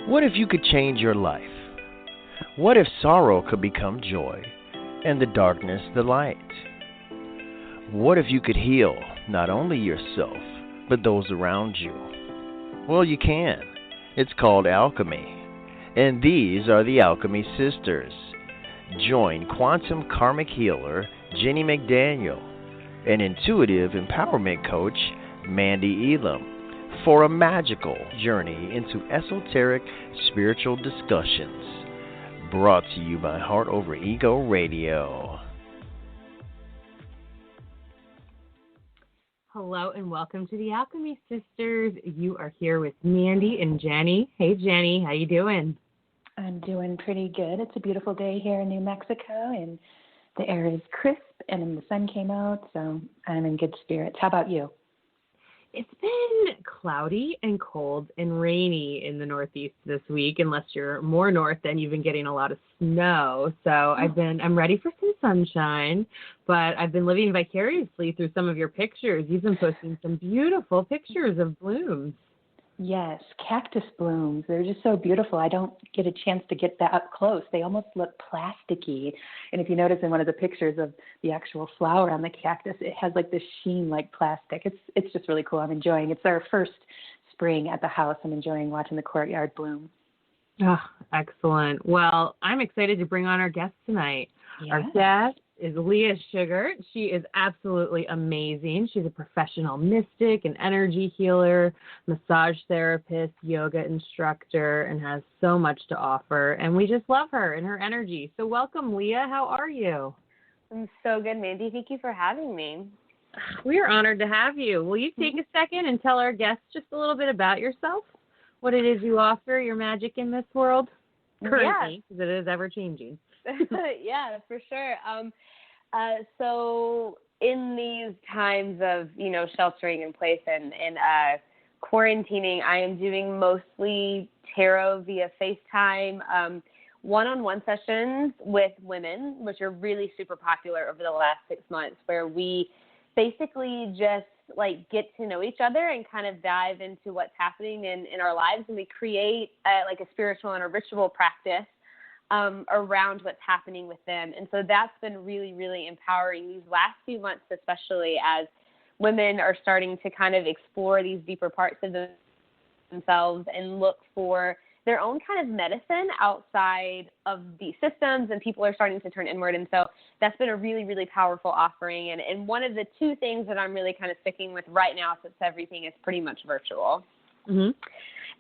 What if you could change your life? What if sorrow could become joy and the darkness the light? What if you could heal not only yourself, but those around you? Well, you can. It's called alchemy. And these are the Alchemy Sisters. Join Quantum Karmic Healer Jennie McDaniel and intuitive empowerment coach Mandee Elam for a magical journey into esoteric spiritual discussions. Brought to you by Heart Over Ego Radio. Hello and welcome to the Alchemy Sisters. You are here with Mandee and Jennie. Hey Jennie, how you doing? I'm doing pretty good. It's a beautiful day here in New Mexico, and the air is crisp, and the sun came out, so I'm in good spirits. How about you? It's been cloudy and cold and rainy in the Northeast this week. Unless you're more north, then you've been getting a lot of snow. So I'm ready for some sunshine, but I've been living vicariously through some of your pictures. You've been posting some beautiful pictures of blooms. Yes, cactus blooms. They're just so beautiful. I don't get a chance to get that up close. They almost look plasticky. And if you notice in one of the pictures of the actual flower on the cactus, it has like this sheen like plastic. It's just really cool. I'm enjoying it. It's our first spring at the house. I'm enjoying watching the courtyard bloom. Oh, excellent. Well, I'm excited to bring on our guest tonight. Yeah. Our guest is Leah Shugart. She is absolutely amazing. She's a professional mystic, an energy healer, massage therapist, yoga instructor, and has so much to offer. And we just love her and her energy. So welcome, Leah. How are you? I'm so good, Mandee. Thank you for having me. We are honored to have you. Will you take a second and tell our guests just a little bit about yourself? What it is you offer, your magic in this world? Currently, because it is ever-changing. Yeah, for sure. So in these times of, sheltering in place and quarantining, I am doing mostly tarot via FaceTime, one-on-one sessions with women, which are really super popular over the last 6 months, where we basically just get to know each other and kind of dive into what's happening in our lives, and we create a spiritual and a ritual practice around what's happening with them. And so that's been really, really empowering these last few months, especially as women are starting to kind of explore these deeper parts of themselves and look for their own kind of medicine outside of these systems, and people are starting to turn inward. And so that's been a really, really powerful offering. And one of the two things that I'm really kind of sticking with right now, since everything is pretty much virtual. Mm-hmm.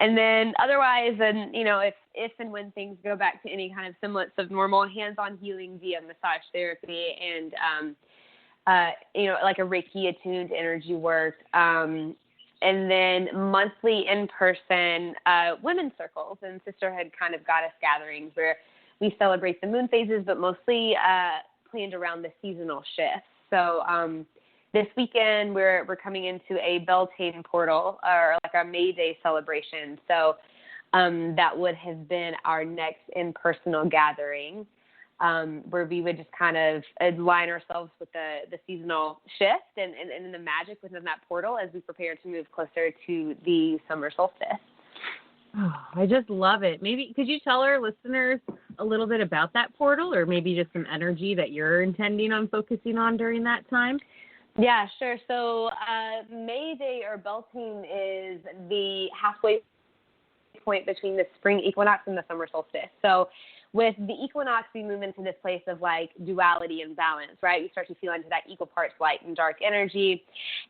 And then otherwise, if and when things go back to any kind of semblance of normal, hands-on healing via massage therapy and, like a Reiki-attuned energy work, and then monthly in-person women's circles and sisterhood kind of goddess gatherings where we celebrate the moon phases, but mostly planned around the seasonal shifts. So this weekend, we're coming into a Beltane portal, or like a May Day celebration. So that would have been our next in-personal gathering, where we would just kind of align ourselves with the seasonal shift and the magic within that portal as we prepare to move closer to the summer solstice. Oh, I just love it. Maybe could you tell our listeners a little bit about that portal, or maybe just some energy that you're intending on focusing on during that time? Yeah, sure. So May Day or Beltane is the halfway point between the spring equinox and the summer solstice. So with the equinox, we move into this place of duality and balance, right? We start to feel into that equal parts light and dark energy.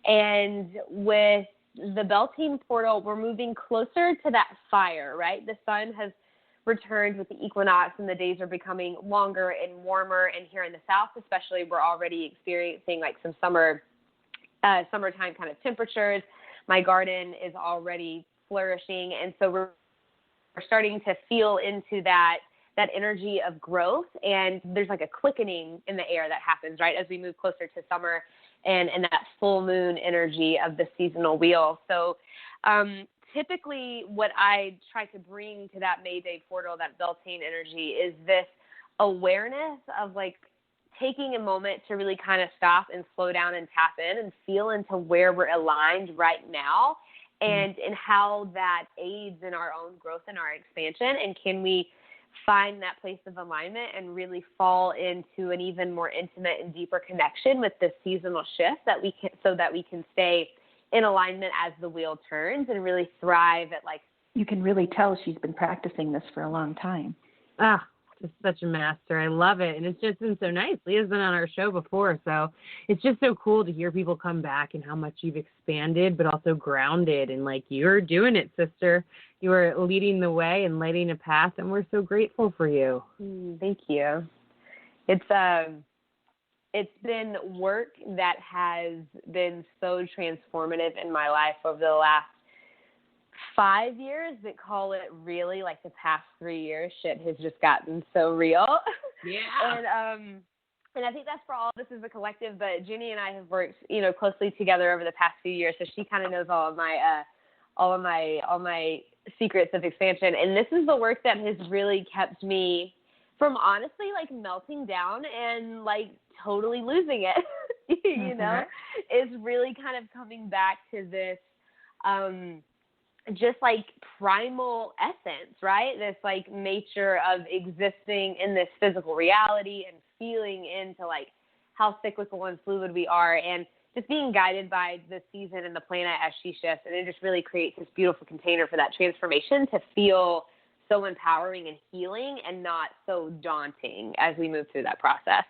And with the Beltane portal, we're moving closer to that fire, right? The sun has returned with the equinox, and the days are becoming longer and warmer. And here in the south, especially, we're already experiencing some summertime kind of temperatures. My garden is already flourishing, and so we're starting to feel into that energy of growth. And there's a quickening in the air that happens right as we move closer to summer and that full moon energy of the seasonal wheel. So typically what I try to bring to that May Day portal, that Beltane energy, is this awareness of taking a moment to really kind of stop and slow down and tap in and feel into where we're aligned right now, and how that aids in our own growth and our expansion. And can we find that place of alignment and really fall into an even more intimate and deeper connection with this seasonal shift so that we can stay in alignment as the wheel turns and really thrive at like. You can really tell she's been practicing this for a long time. Ah, just such a master. I love it. And it's just been so nice. Leah's been on our show before, so it's just so cool to hear people come back and how much you've expanded, but also grounded. And like, you're doing it, sister. You are leading the way and lighting a path, and we're so grateful for you. Thank you. It's been work that has been so transformative in my life over the last 5 years, that call it really like the past 3 years. Shit has just gotten so real. Yeah. And I think that's for all of us as a collective, but Jennie and I have worked, closely together over the past few years. So she kind of knows all of my secrets of expansion. And this is the work that has really kept me from honestly like melting down and like totally losing it, is really kind of coming back to this, just like primal essence, right? This like nature of existing in this physical reality and feeling into like how cyclical and fluid we are, and just being guided by the season and the planet as she shifts. And it just really creates this beautiful container for that transformation to feel so empowering and healing and not so daunting as we move through that process.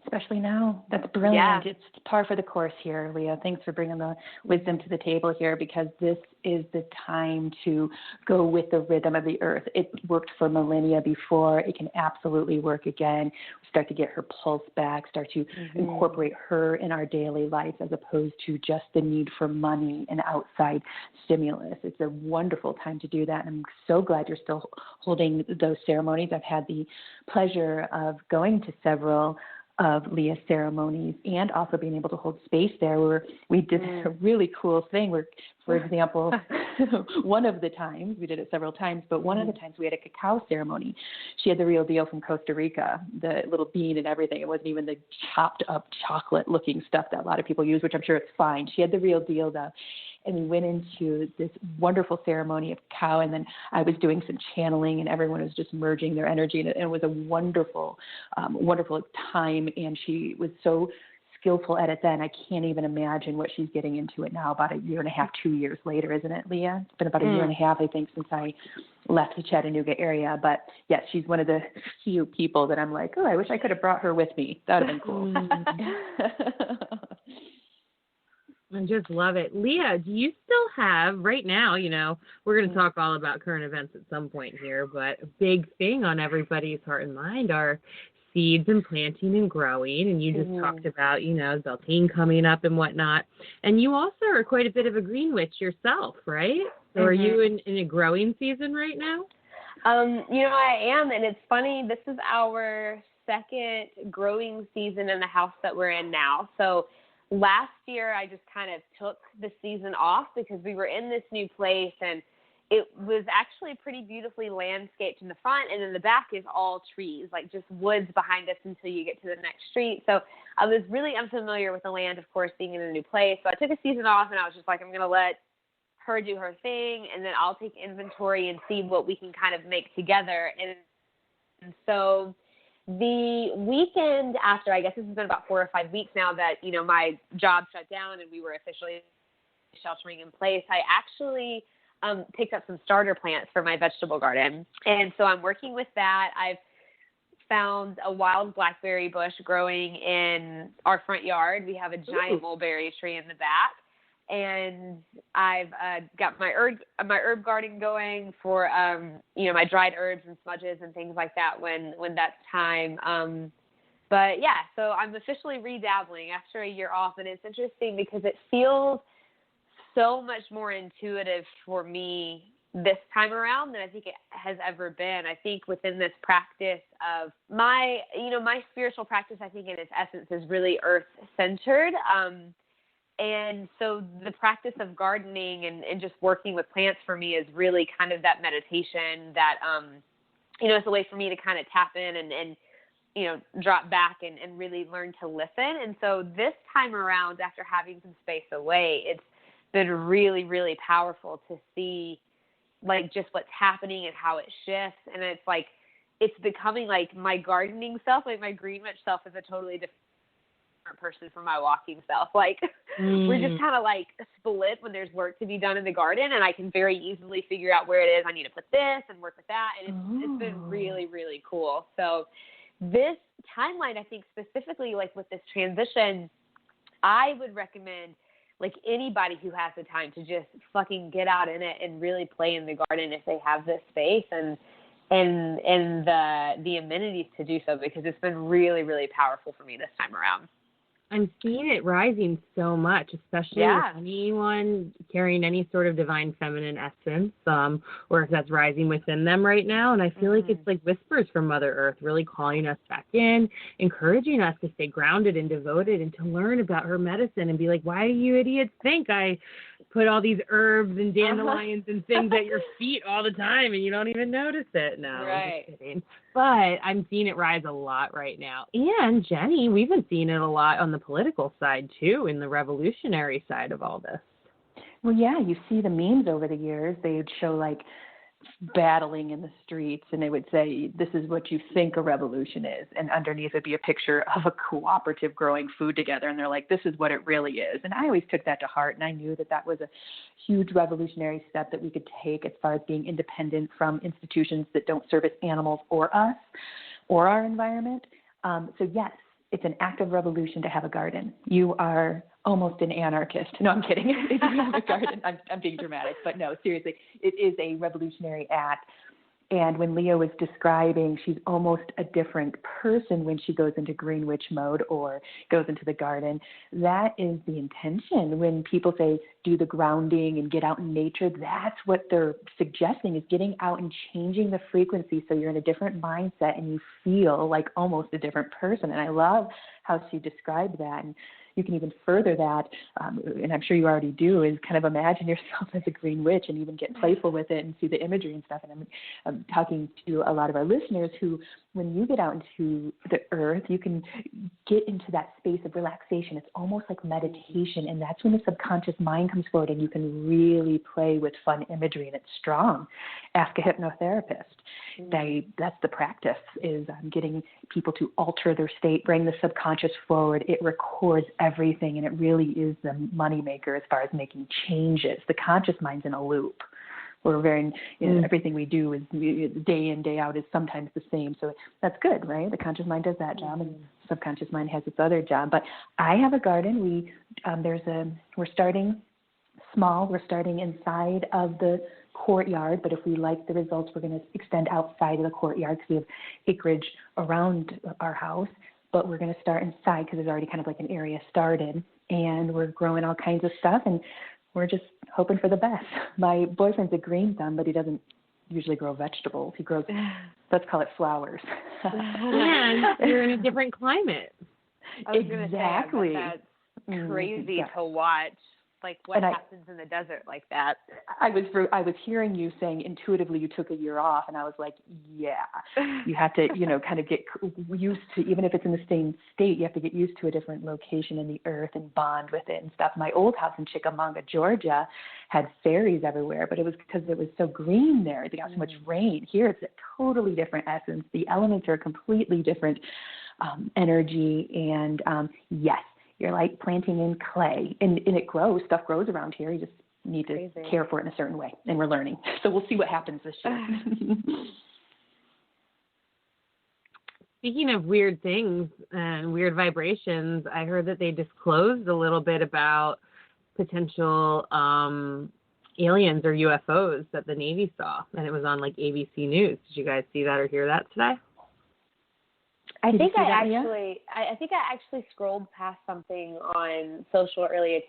Especially now. That's brilliant. Yeah. It's par for the course here, Leah. Thanks for bringing the wisdom to the table here, because this is the time to go with the rhythm of the earth. It worked for millennia before. It can absolutely work again. Start to get her pulse back, start to incorporate her in our daily life as opposed to just the need for money and outside stimulus. It's a wonderful time to do that. I'm so glad you're still holding those ceremonies. I've had the pleasure of going to several of Leah's ceremonies and also being able to hold space there where we did a really cool thing where, for example, one of the times, we did it several times, but one of the times we had a cacao ceremony. She had the real deal from Costa Rica, the little bean and everything. It wasn't even the chopped up chocolate looking stuff that a lot of people use, which I'm sure it's fine. She had the real deal though. And we went into this wonderful ceremony of cacao, and then I was doing some channeling, and everyone was just merging their energy, and it was a wonderful, wonderful time, and she was so skillful at it then. I can't even imagine what she's getting into it now, about a year and a half, 2 years later, isn't it, Leah? It's been about a year and a half, I think, since I left the Chattanooga area. But, yes, she's one of the few people that I'm like, oh, I wish I could have brought her with me. That would have been cool. I just love it. Leah, do you still have, right now, we're going to talk all about current events at some point here, but a big thing on everybody's heart and mind are seeds and planting and growing. And you just talked about, Beltane coming up and whatnot. And you also are quite a bit of a green witch yourself, right? So are you in a growing season right now? I am. And it's funny, this is our second growing season in the house that we're in now. So last year, I just kind of took the season off because we were in this new place, and it was actually pretty beautifully landscaped in the front, and in the back is all trees, like just woods behind us until you get to the next street. So I was really unfamiliar with the land, of course, being in a new place. So I took a season off, and I was just like, I'm going to let her do her thing, and then I'll take inventory and see what we can kind of make together. And so the weekend after, I guess this has been about 4 or 5 weeks now that, my job shut down and we were officially sheltering in place, I actually picked up some starter plants for my vegetable garden. And so I'm working with that. I've found a wild blackberry bush growing in our front yard. We have a giant mulberry tree in the back. And I've got my herb garden going for my dried herbs and smudges and things like that when that's time. But yeah, so I'm officially redabbling after a year off, and it's interesting because it feels so much more intuitive for me this time around than I think it has ever been. I think within this practice of my spiritual practice, I think in its essence is really earth centered. And so the practice of gardening and just working with plants for me is really kind of that meditation that, it's a way for me to kind of tap in and drop back and really learn to listen. And so this time around, after having some space away, it's been really, really powerful to see like just what's happening and how it shifts. And it's like, it's becoming like my gardening self, like my green witch self is a totally different person from my walking self. Like we're just kind of like split when there's work to be done in the garden, and I can very easily figure out where it is I need to put this and work with that. And it's been really, really cool. So this timeline, I think specifically like with this transition, I would recommend like anybody who has the time to just fucking get out in it and really play in the garden if they have this space and the amenities to do so, because it's been really, really powerful for me this time around. I'm seeing it rising so much, especially with anyone carrying any sort of divine feminine essence, or if that's rising within them right now. And I feel like it's like whispers from Mother Earth really calling us back in, encouraging us to stay grounded and devoted and to learn about her medicine and be like, why do you idiots think I put all these herbs and dandelions and things at your feet all the time and you don't even notice it? No, I'm just kidding. But I'm seeing it rise a lot right now. And Jennie, we've been seeing it a lot on the political side too, in the revolutionary side of all this. Well, yeah, you see the memes over the years. They would show like battling in the streets, and they would say, this is what you think a revolution is. And underneath would be a picture of a cooperative growing food together. And they're like, this is what it really is. And I always took that to heart. And I knew that that was a huge revolutionary step that we could take as far as being independent from institutions that don't service animals or us or our environment. So yes, it's an active revolution to have a garden. You are almost an anarchist. No, I'm kidding. If you have a garden, I'm being dramatic, but no, seriously, it is a revolutionary act. And when Leah was describing, she's almost a different person when she goes into green witch mode or goes into the garden. That is the intention. When people say do the grounding and get out in nature, that's what they're suggesting, is getting out and changing the frequency so you're in a different mindset and you feel like almost a different person. And I love how she described that. And you can even further that, and I'm sure you already do, is kind of imagine yourself as a green witch and even get playful with it and see the imagery and stuff. And I'm talking to a lot of our listeners who, when you get out into the earth, you can get into that space of relaxation. It's almost like meditation, and that's when the subconscious mind comes forward and you can really play with fun imagery, and it's strong. Ask a hypnotherapist. That's the practice, is getting people to alter their state, bring the subconscious forward. It records everything, and it really is the moneymaker as far as making changes. The conscious mind's in a loop. We're very, everything we do is day in, day out is sometimes the same. So that's good, right? The conscious mind does that job, and the subconscious mind has its other job. But I have a garden. We're starting small. We're starting inside of the courtyard, but if we like the results, we're going to extend outside of the courtyard because we have acreage around our house. But we're going to start inside because there's already kind of like an area started, and we're growing all kinds of stuff, and we're just hoping for the best. My boyfriend's a green thumb, but he doesn't usually grow vegetables. He grows, let's call it flowers. And you're in a different climate. I was going to say, that's crazy to watch. Like what happens in the desert like that? I was hearing you saying intuitively you took a year off, and I was like, yeah, you have to, kind of get used to, even if it's in the same state, you have to get used to a different location in the earth and bond with it and stuff. My old house in Chickamauga, Georgia, had fairies everywhere, but it was because it was so green there. They got so much rain. Here it's a totally different essence. The elements are completely different energy, and yes. You're like planting in clay, and it grows. Stuff grows around here. You just need to care for it in a certain way, and we're learning. So we'll see what happens this year. Speaking of weird things and weird vibrations, I heard that they disclosed a little bit about potential aliens or UFOs that the Navy saw, and it was on like ABC News. Did you guys see that or hear that today? I think I actually scrolled past something on social earlier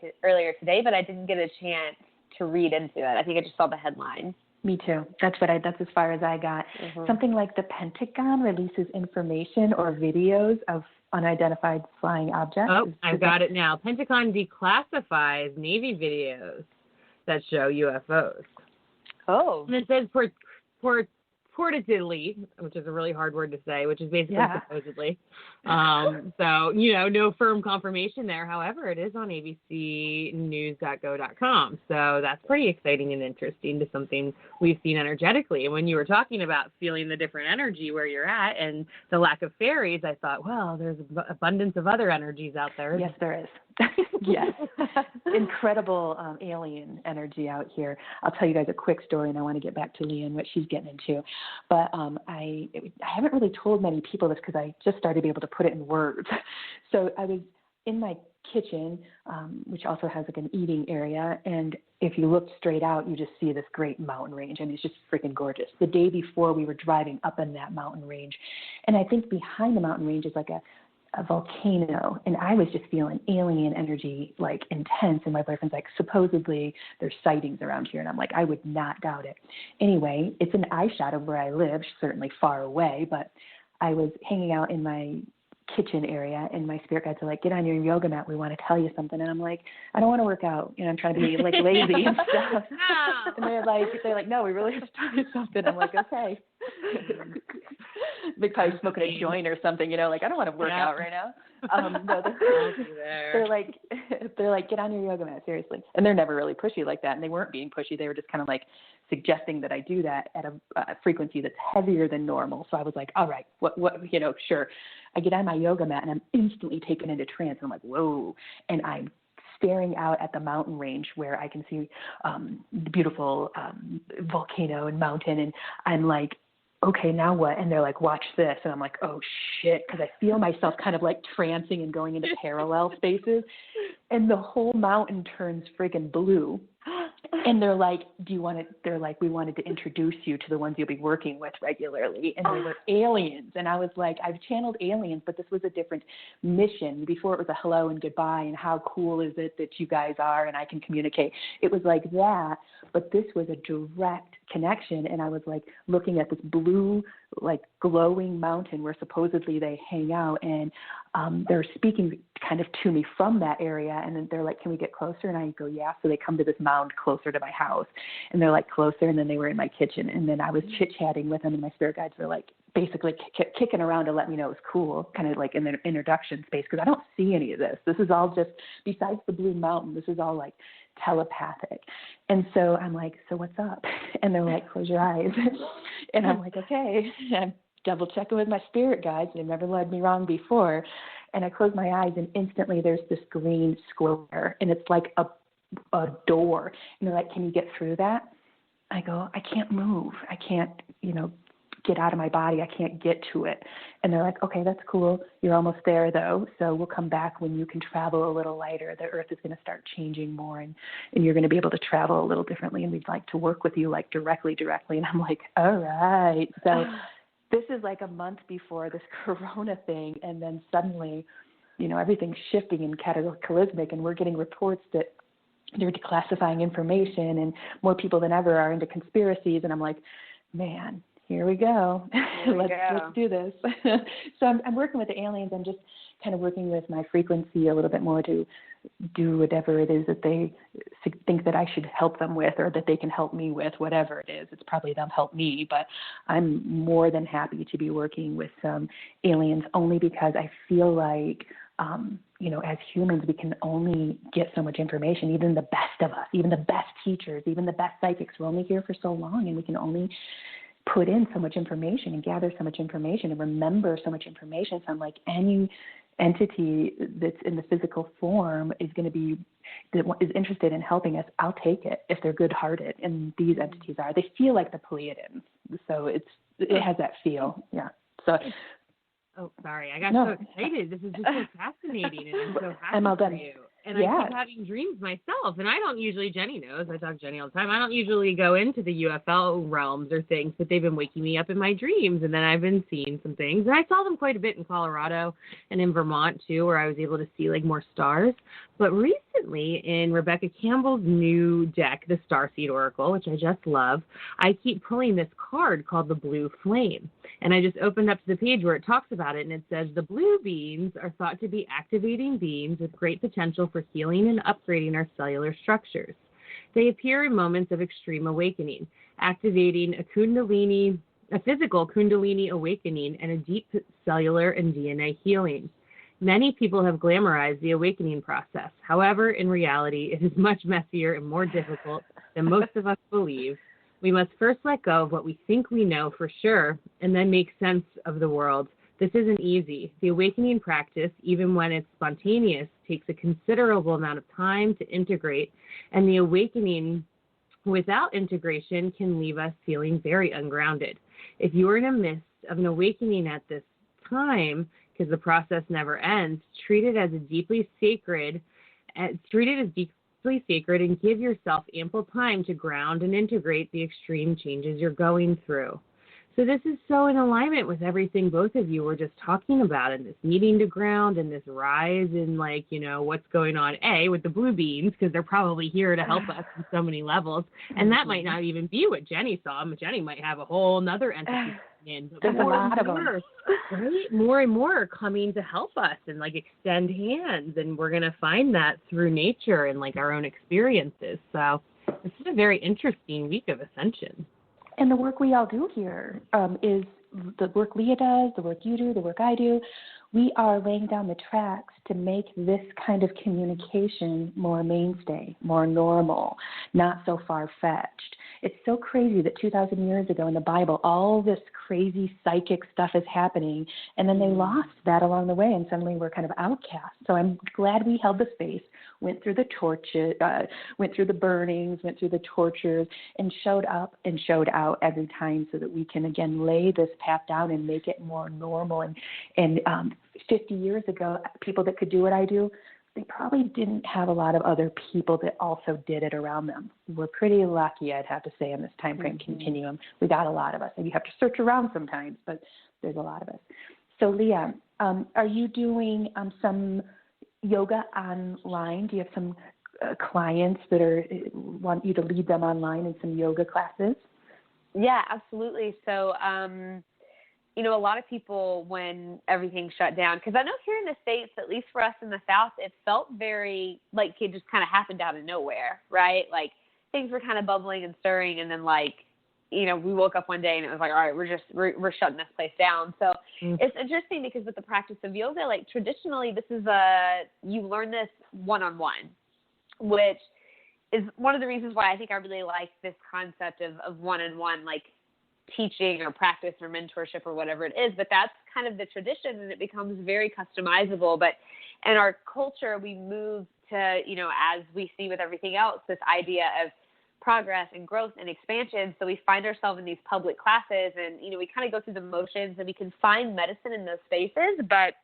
today, but I didn't get a chance to read into it. I think I just saw the headline. Me too. That's as far as I got. Something like the Pentagon releases information or videos of unidentified flying objects. Oh, I've got it now. Pentagon declassifies Navy videos that show UFOs. Oh. And it says purportedly, which is a really hard word to say, which is basically supposedly. So, no firm confirmation there. However, it is on abcnews.go.com. So that's pretty exciting and interesting to something we've seen energetically. And when you were talking about feeling the different energy where you're at and the lack of fairies, I thought, well, there's abundance of other energies out there. Yes, there is. Yes. Incredible alien energy out here. I'll tell you guys a quick story, and I want to get back to Leah and what she's getting into. But I haven't really told many people this because I just started to be able to put it in words. So I was in my kitchen, which also has like an eating area, and if you look straight out, you just see this great mountain range, and it's just freaking gorgeous. The day before, we were driving up in that mountain range, and I think behind the mountain range is like a volcano, and I was just feeling alien energy, like intense, and my boyfriend's like, supposedly there's sightings around here, and I'm like, I would not doubt it. Anyway, it's an eye shot of where I live, certainly far away, but I was hanging out in my kitchen area, and my spirit guides are like, get on your yoga mat, we want to tell you something. And I'm like, I don't want to work out, I'm trying to be like lazy and stuff. No. And they're like, no, we really have to tell you something. I'm like, okay. They're probably smoking a joint or something, like, I don't want to work out right now. No, they're like, get on your yoga mat, seriously. And they're never really pushy like that, and they weren't being pushy. They were just kind of like suggesting that I do that at a frequency that's heavier than normal. So I was like, all right, what, sure. I get on my yoga mat, and I'm instantly taken into trance. And I'm like, whoa. And I'm staring out at the mountain range where I can see the beautiful volcano and mountain. And I'm like, okay, now what? And they're like, watch this. And I'm like, oh, shit, because I feel myself kind of like trancing and going into parallel spaces. And the whole mountain turns friggin' blue. And they're like, we wanted to introduce you to the ones you'll be working with regularly. And they were aliens. And I was like, I've channeled aliens, but this was a different mission. Before it was a hello and goodbye and how cool is it that you guys are and I can communicate. It was like that, but this was a direct connection. And I was like looking at this blue, like glowing mountain where supposedly they hang out. And they're speaking kind of to me from that area. And then they're like, can we get closer? And I go, yeah. So they come to this mound closer to my house, and they're like closer. And then they were in my kitchen. And then I was chit-chatting with them, and my spirit guides were like basically kicking around to let me know it was cool, kind of like in the introduction space, because I don't see any of this. This is all just, besides the blue mountain, this is all like telepathic. And so I'm like, so what's up? And they're like, close your eyes. And I'm like, okay. And I'm double checking with my spirit guides. They've never led me wrong before. And I close my eyes, and instantly there's this green square, and it's like a door. And they're like, can you get through that? I go, I can't move. I can't, get out of my body. I can't get to it. And they're like, okay, that's cool. You're almost there though. So we'll come back when you can travel a little lighter. The earth is going to start changing more, and you're going to be able to travel a little differently. And we'd like to work with you like directly. And I'm like, all right. So this is like a month before this corona thing. And then suddenly, everything's shifting in cataclysmic, and we're getting reports that they're declassifying information, and more people than ever are into conspiracies. And I'm like, man, here we go. Let's do this. So I'm working with the aliens. I'm just kind of working with my frequency a little bit more to do whatever it is that they think that I should help them with, or that they can help me with, whatever it is. It's probably them help me, but I'm more than happy to be working with some aliens, only because I feel like, as humans, we can only get so much information. Even the best of us, even the best teachers, even the best psychics, we're only here for so long, and we can only put in so much information and gather so much information and remember so much information. So I'm like, any entity that's in the physical form is interested in helping us, I'll take it if they're good-hearted. And these entities are. They feel like the Pleiadians. So it has that feel. Yeah. So. Oh, sorry. I got so excited. This is just so fascinating, and I'm so happy for you. And I keep having dreams myself, and I don't usually, Jennie knows, I talk to Jennie all the time, I don't usually go into the UFO realms or things, but they've been waking me up in my dreams, and then I've been seeing some things. And I saw them quite a bit in Colorado and in Vermont, too, where I was able to see, like, more stars. But recently, in Rebecca Campbell's new deck, the Starseed Oracle, which I just love, I keep pulling this card called the Blue Flame. And I just opened up to the page where it talks about it, and it says, the blue beings are thought to be activating beings with great potential for healing and upgrading our cellular structures. They appear in moments of extreme awakening, activating a Kundalini a physical Kundalini awakening, and a deep cellular and DNA healing. Many people have glamorized the awakening process. However, in reality, it is much messier and more difficult than most of us believe. We must first let go of what we think we know for sure and then make sense of the world. This isn't easy. The awakening practice, even when it's spontaneous, takes a considerable amount of time to integrate, and the awakening without integration can leave us feeling very ungrounded. If you are in the midst of an awakening at this time, because the process never ends, treat it as deeply sacred and give yourself ample time to ground and integrate the extreme changes you're going through. So this is so in alignment with everything both of you were just talking about, and this needing to ground and this rise in, like, you know, what's going on, with the blue beans, because they're probably here to help us on so many levels. And that might not even be what Jennie saw. Jennie might have a whole other entity in. But there's a lot of them. Right? More and more are coming to help us and, like, extend hands. And we're going to find that through nature and, like, our own experiences. So this is a very interesting week of ascension. And the work we all do here is the work Leah does, the work you do, the work I do. We are laying down the tracks to make this kind of communication more mainstay, more normal, not so far-fetched. It's so crazy that 2,000 years ago in the Bible, all this crazy psychic stuff is happening, and then they lost that along the way, and suddenly we're kind of outcast. So I'm glad we held the space, went through the torches, went through the burnings, went through the tortures, and showed up and showed out every time so that we can, again, lay this path down and make it more normal. And 50 years ago, people that could do what I do, they probably didn't have a lot of other people that also did it around them. We're pretty lucky, I'd have to say, in this time frame continuum. We got a lot of us. And you have to search around sometimes, but there's a lot of us. So, Leah, are you doing some yoga online? Do you have some clients that want you to lead them online in some yoga classes? Yeah, absolutely. So, a lot of people, when everything shut down, because I know here in the States, at least for us in the South, it felt very like it just kind of happened out of nowhere, right? Like things were kind of bubbling and stirring, and then we woke up one day and it was like, all right, we're shutting this place down. So It's interesting because with the practice of yoga, like traditionally, this is you learn this one-on-one, which is one of the reasons why I think I really like this concept of one-on-one, like teaching or practice or mentorship or whatever it is, but that's kind of the tradition, and it becomes very customizable. But in our culture, we move to, as we see with everything else, this idea of progress and growth and expansion. So we find ourselves in these public classes, and, we kind of go through the motions, and we can find medicine in those spaces, but,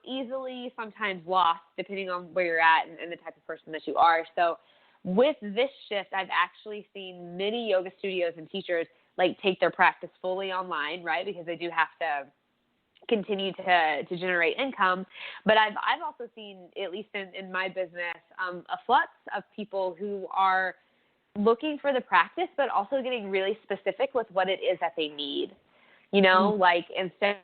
easily sometimes lost depending on where you're at and the type of person that you are. So with this shift, I've actually seen many yoga studios and teachers take their practice fully online, right? Because they do have to continue to generate income. But I've also seen, at least in my business, a flux of people who are looking for the practice, but also getting really specific with what it is that they need. Instead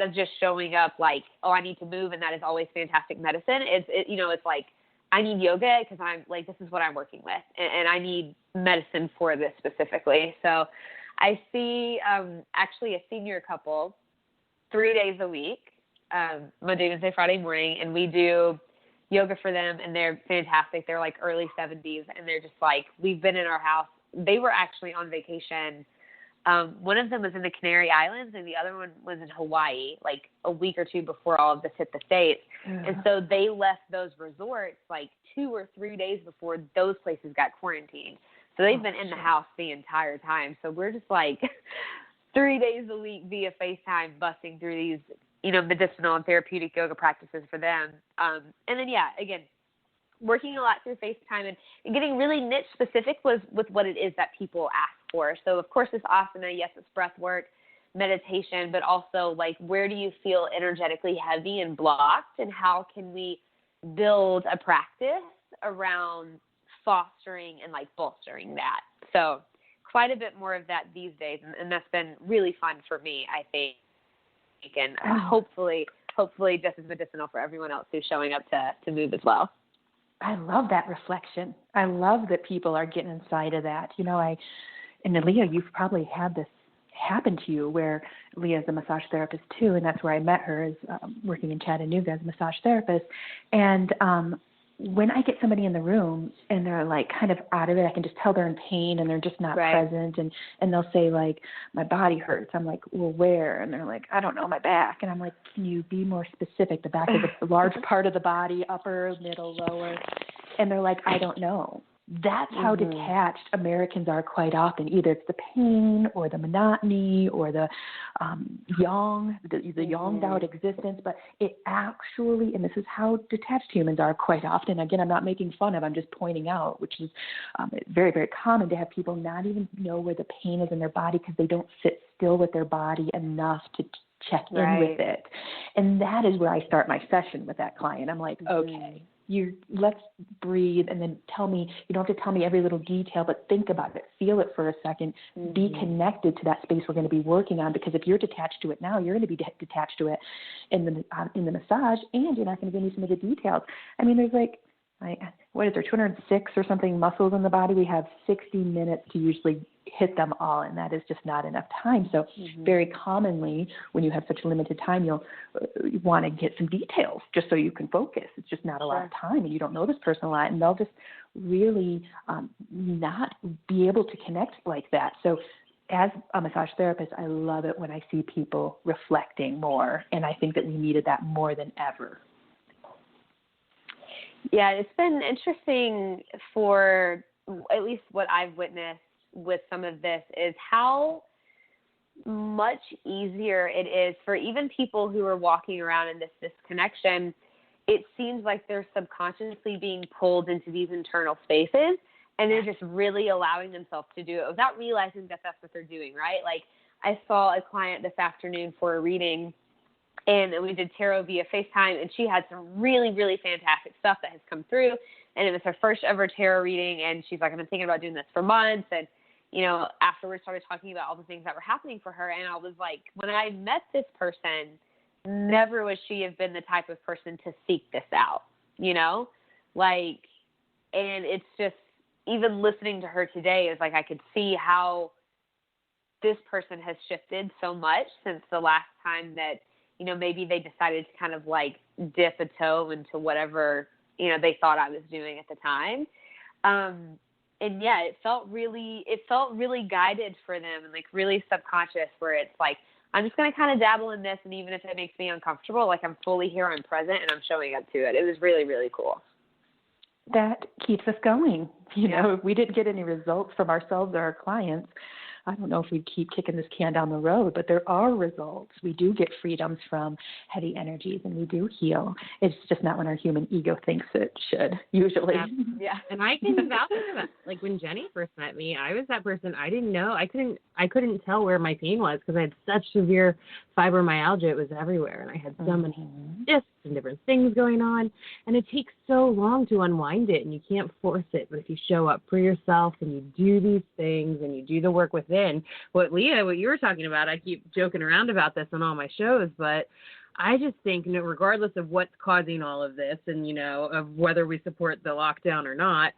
of just showing up I need to move, and that is always fantastic medicine. It's like, I need yoga because I'm this is what I'm working with, and I need medicine for this specifically. So I see actually a senior couple 3 days a week, Monday, Wednesday, Friday morning, and we do yoga for them, and they're fantastic. They're early 70s, and they're just we've been in our house. They were actually on vacation. One of them was in the Canary Islands, and the other one was in Hawaii, a week or two before all of this hit the States. And so they left those resorts 2 or 3 days before those places got quarantined. So they've been in the house the entire time. So we're just 3 days a week via FaceTime busting through these, medicinal and therapeutic yoga practices for them. And then, again, working a lot through FaceTime and getting really niche specific with what it is that people ask for. So, of course, it's asana, yes, it's breath work, meditation, but also where do you feel energetically heavy and blocked, and how can we build a practice around fostering and bolstering that. So quite a bit more of that these days, and that's been really fun for me, I think, and hopefully just as medicinal for everyone else who's showing up to move as well. I love that reflection. I love that people are getting inside of that. And Leah, you've probably had this happen to you, where Leah's a massage therapist too, and that's where I met her, is working in Chattanooga as a massage therapist. And when I get somebody in the room and they're like kind of out of it, I can just tell they're in pain and they're just not present. And they'll say like, my body hurts. I'm like, well, where? And they're like, I don't know, my back. And I'm like, can you be more specific? The back is a large part of the body, upper, middle, lower. And they're like, I don't know. That's how detached Americans are quite often. Either it's the pain or the monotony or the yonged out existence, but it actually, and this is how detached humans are quite often. Again, I'm not making fun of, I'm just pointing out, which is very, very common to have people not even know where the pain is in their body because they don't sit still with their body enough to check in with it. And that is where I start my session with that client. I'm like, okay, let's breathe, and then tell me, you don't have to tell me every little detail, but think about it, feel it for a second, be connected to that space we're going to be working on, because if you're detached to it now, you're going to be detached to it in the massage, and you're not going to give me some of the details. I mean, there's like, what is there, 206 or something muscles in the body? We have 60 minutes to usually hit them all, and that is just not enough time. So very commonly, when you have such limited time, you want to get some details just so you can focus. It's just not a lot of time, and you don't know this person a lot, and they'll just really not be able to connect like that. So as a massage therapist, I love it when I see people reflecting more, and I think that we needed that more than ever. Yeah, it's been interesting for at least what I've witnessed with some of this is how much easier it is for even people who are walking around in this disconnection. It seems like they're subconsciously being pulled into these internal spaces, and they're just really allowing themselves to do it without realizing that that's what they're doing, right? Like, I saw a client this afternoon for a reading, and we did tarot via FaceTime, and she had some really, really fantastic stuff that has come through. And it was her first ever tarot reading, and she's like, I've been thinking about doing this for months. And, you know, afterwards started talking about all the things that were happening for her. And I was like, when I met this person, never would she have been the type of person to seek this out, you know? Like, and it's just, even listening to her today is like, I could see how this person has shifted so much since the last time that, you know, maybe they decided to kind of like dip a toe into whatever, you know, they thought I was doing at the time. And yeah, it felt really guided for them and like really subconscious, where it's like, I'm just going to kind of dabble in this. And even if it makes me uncomfortable, like I'm fully here, I'm present, and I'm showing up to it. It was really, really cool. That keeps us going. You know, if we didn't get any results from ourselves or our clients, I don't know if we'd keep kicking this can down the road, but there are results. We do get freedoms from heavy energies, and we do heal. It's just not when our human ego thinks it should, usually. Yeah. And I can vouch for that. Like when Jennie first met me, I was that person. I didn't know. I couldn't tell where my pain was because I had such severe fibromyalgia. It was everywhere, and I had so many discs and different things going on. And it takes so long to unwind it, and you can't force it. But if you show up for yourself and you do these things and you do the work within, what you were talking about, I keep joking around about this on all my shows, but I just think, you know, regardless of what's causing all of this and, you know, of whether we support the lockdown or not,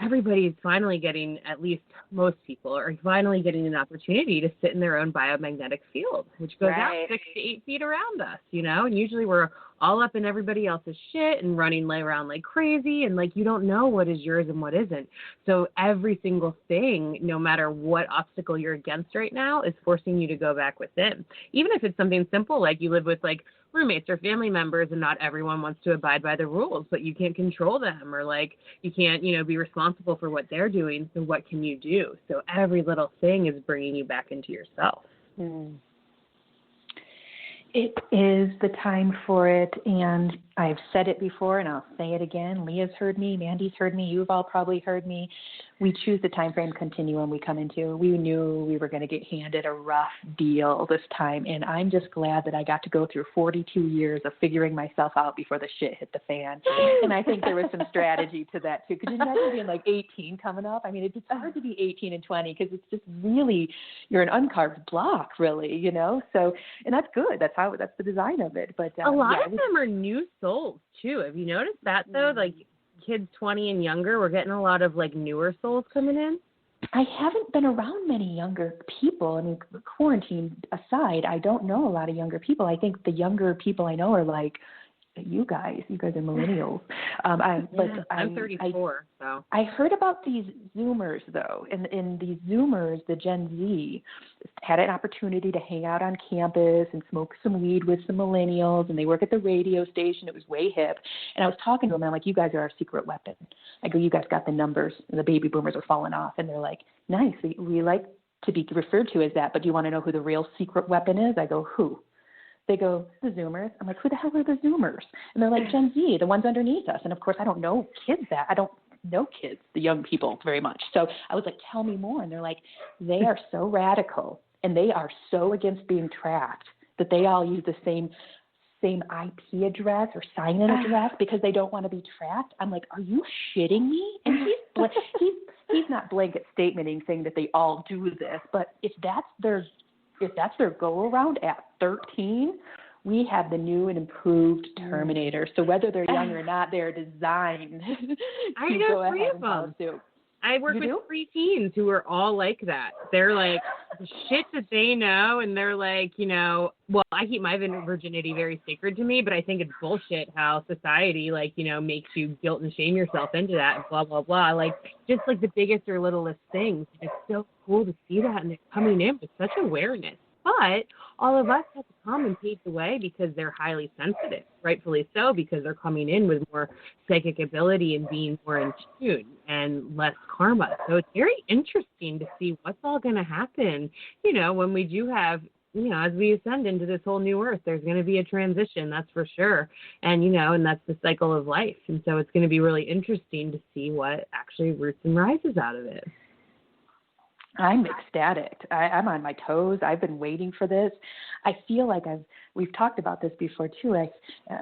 everybody's finally getting, at least most people are finally getting an opportunity to sit in their own biomagnetic field, which goes out 6 to 8 feet around us, you know, and usually we're all up in everybody else's shit and running around like crazy, and like you don't know what is yours and what isn't. So every single thing, no matter what obstacle you're against right now, is forcing you to go back within. Even if it's something simple like you live with like roommates or family members and not everyone wants to abide by the rules, but you can't control them, or like you can't, you know, be responsible for what they're doing. So what can you do? So every little thing is bringing you back into yourself. It is the time for it, and I've said it before, and I'll say it again. Leah's heard me, Mandee's heard me, you've all probably heard me. We choose the time frame continuum we come into. We knew we were going to get handed a rough deal this time, and I'm just glad that I got to go through 42 years of figuring myself out before the shit hit the fan. And I think there was some strategy to that, too. Could you imagine being like 18 coming up? I mean, it's hard to be 18 and 20 because it's just really, you're an uncarved block, really, you know? So, and that's good. That's the design of it. But a lot of them are new souls, too. Have you noticed that, though? Like, kids 20 and younger, we're getting a lot of like newer souls coming in. I haven't been around many younger people. I mean, quarantine aside, I don't know a lot of younger people. I think the younger people I know are like you guys. You guys are millennials. I'm 34, so. I heard about these Zoomers, though. And these Zoomers, the Gen Z, had an opportunity to hang out on campus and smoke some weed with some millennials, and they work at the radio station. It was way hip. And I was talking to them, and I'm like, you guys are our secret weapon. I go, you guys got the numbers, and the baby boomers are falling off. And they're like, nice. We like to be referred to as that, but do you want to know who the real secret weapon is? I go, who? They go, the Zoomers. I'm like, who the hell are the Zoomers? And they're like, Gen Z, the ones underneath us. And, of course, I don't know kids that. I don't know kids, the young people, very much. So I was like, tell me more. And they're like, they are so radical, and they are so against being tracked that they all use the same IP address or sign-in address because they don't want to be tracked. I'm like, are you shitting me? And he's not blanket statementing saying that they all do this, but if that's their go around at 13, we have the new and improved Terminator. So whether they're young or not, they're designed to go ahead and follow suit. I work with 3 teens who are all like that. They're like, the shit that they know, and they're like, well, I keep my virginity very sacred to me, but I think it's bullshit how society, makes you guilt and shame yourself into that and blah, blah, blah. Just the biggest or littlest things. It's so cool to see that, and they're coming in with such awareness. But all of us have to come and pave the way because they're highly sensitive, rightfully so, because they're coming in with more psychic ability and being more in tune and less karma. So it's very interesting to see what's all going to happen, when we do have, as we ascend into this whole new earth. There's going to be a transition, that's for sure. And, and that's the cycle of life. And so it's going to be really interesting to see what actually roots and rises out of it. I'm ecstatic. I'm on my toes. I've been waiting for this. I feel like we've talked about this before too.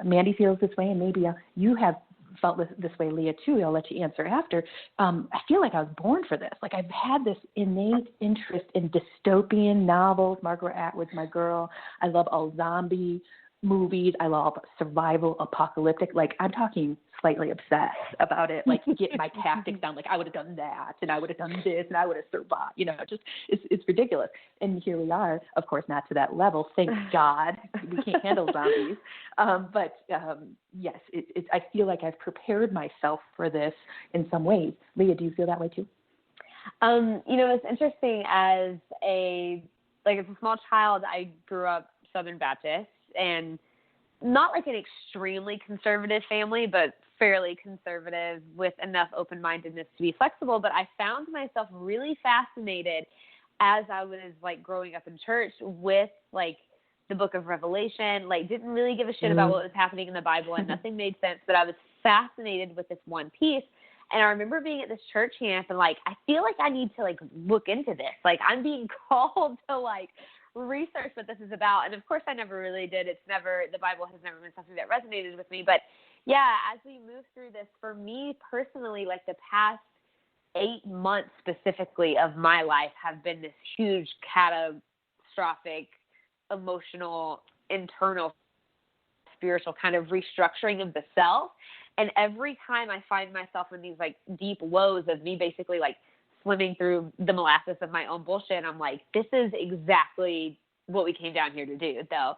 Mandee feels this way, and maybe you have felt this way, Leah, too. I'll let you answer after. I feel like I was born for this. I've had this innate interest in dystopian novels. Margaret Atwood's my girl. I love all zombie movies. I love survival, apocalyptic. I'm talking slightly obsessed about it. Get my tactics down. I would have done that, and I would have done this, and I would have survived. It's ridiculous. And here we are. Of course, not to that level. Thank God, we can't handle zombies. Yes, I feel like I've prepared myself for this in some ways. Leah, do you feel that way too? It's interesting. As a small child, I grew up Southern Baptist, and not an extremely conservative family, but fairly conservative with enough open-mindedness to be flexible. But I found myself really fascinated as I was growing up in church with the book of Revelation. Didn't really give a shit about what was happening in the Bible, and nothing made sense, but I was fascinated with this one piece. And I remember being at this church camp and I feel like I need to look into this. I'm being called to research what this is about. And of course I never really did. The Bible has never been something that resonated with me. But yeah, as we move through this, for me personally, the past 8 months specifically of my life have been this huge catastrophic, emotional, internal, spiritual kind of restructuring of the self. And every time I find myself in these deep woes of me basically swimming through the molasses of my own bullshit, I'm like, this is exactly what we came down here to do, though.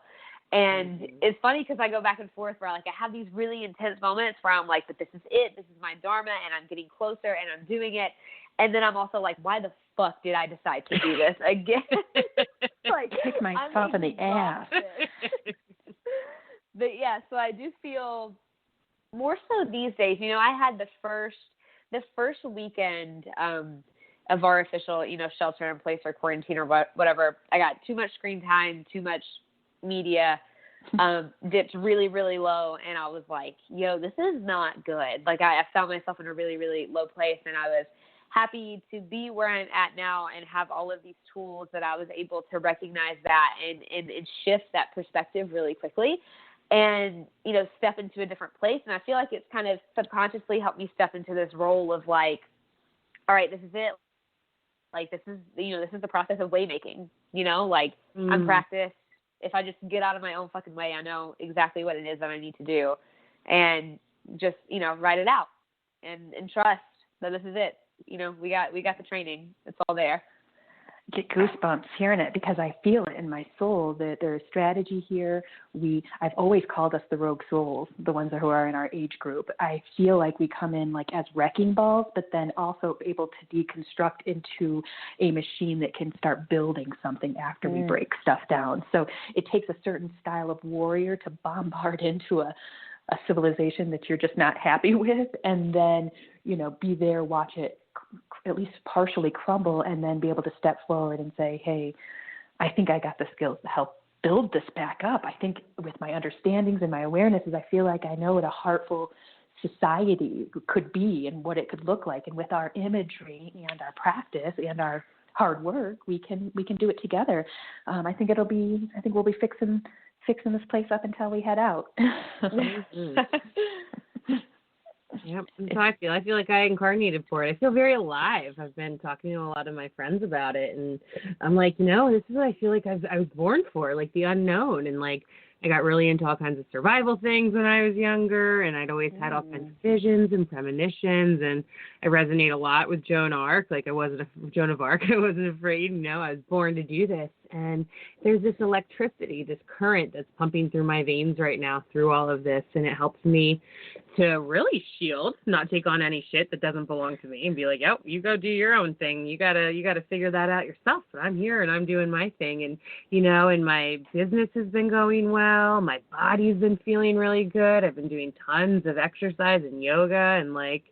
And it's funny because I go back and forth where I have these really intense moments where I'm like, but this is it. This is my dharma, and I'm getting closer, and I'm doing it. And then I'm also like, why the fuck did I decide to do this again? Kick myself in the ass. But yeah, so I do feel more so these days. I had the first weekend of our official, shelter in place or quarantine or whatever. I got too much screen time, too much media, dipped really, really low. And I was like, yo, this is not good. I found myself in a really, really low place, and I was happy to be where I'm at now and have all of these tools that I was able to recognize that and shift that perspective really quickly. And, step into a different place. And I feel like it's kind of subconsciously helped me step into this role of all right, this is it. This is, this is the process of way making, I'm practiced. If I just get out of my own fucking way, I know exactly what it is that I need to do, and just, write it out and trust that this is it. we got the training. It's all there. Get goosebumps hearing it because I feel it in my soul that there's strategy here. I've always called us the rogue souls, the ones who are in our age group. I feel like we come in like as wrecking balls, but then also able to deconstruct into a machine that can start building something after we break stuff down. So it takes a certain style of warrior to bombard into a civilization that you're just not happy with, and then, be there, watch it at least partially crumble, and then be able to step forward and say, hey, I think I got the skills to help build this back up. I think with my understandings and my awarenesses, I feel like I know what a heartful society could be and what it could look like. And with our imagery and our practice and our hard work, we can do it together. I think we'll be fixing this place up until we head out. Yep, that's how I feel. I feel like I incarnated for it. I feel very alive. I've been talking to a lot of my friends about it, and I'm like, this is what I feel like I was born for, like the unknown. And like, I got really into all kinds of survival things when I was younger, and I'd always had all kinds of visions and premonitions, and I resonate a lot with Joan of Arc. Like, Joan of Arc. I wasn't afraid. I was born to do this. And there's this electricity, this current that's pumping through my veins right now through all of this, and it helps me to really shield, not take on any shit that doesn't belong to me, and be like, "Yep, you go do your own thing. You gotta figure that out yourself. But I'm here and I'm doing my thing." And and my business has been going well. My body's been feeling really good. I've been doing tons of exercise and yoga, and like,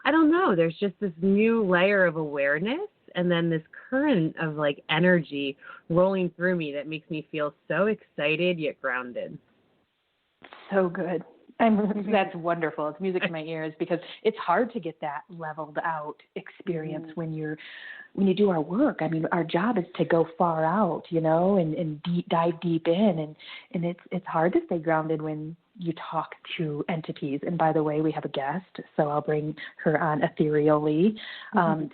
I don't know, there's just this new layer of awareness, and then this current of like energy rolling through me that makes me feel so excited yet grounded. So good. That's wonderful. It's music to my ears because it's hard to get that leveled out experience when you do our work. I mean, our job is to go far out, and dive deep in, and it's hard to stay grounded when you talk to entities. And by the way, we have a guest, so I'll bring her on ethereally.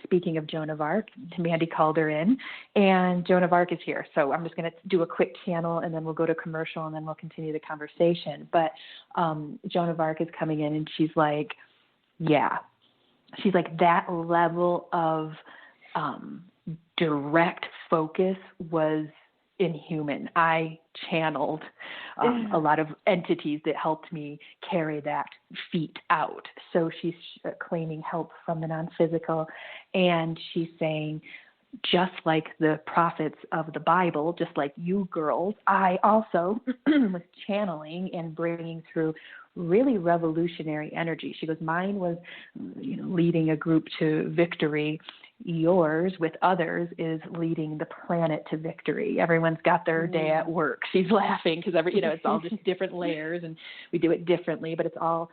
Speaking of Joan of Arc, Mandee called her in, and Joan of Arc is here. So I'm just going to do a quick channel, and then we'll go to commercial, and then we'll continue the conversation. But Joan of Arc is coming in, and she's like, that level of direct focus was inhuman. I channeled a lot of entities that helped me carry that feat out. So she's claiming help from the non-physical, and she's saying, just like the prophets of the Bible, just like you girls, I also was channeling and bringing through really revolutionary energy. She goes, mine was, leading a group to victory. Yours with others is leading the planet to victory. Everyone's got their day at work. She's laughing because it's all just different layers, and we do it differently, but it's all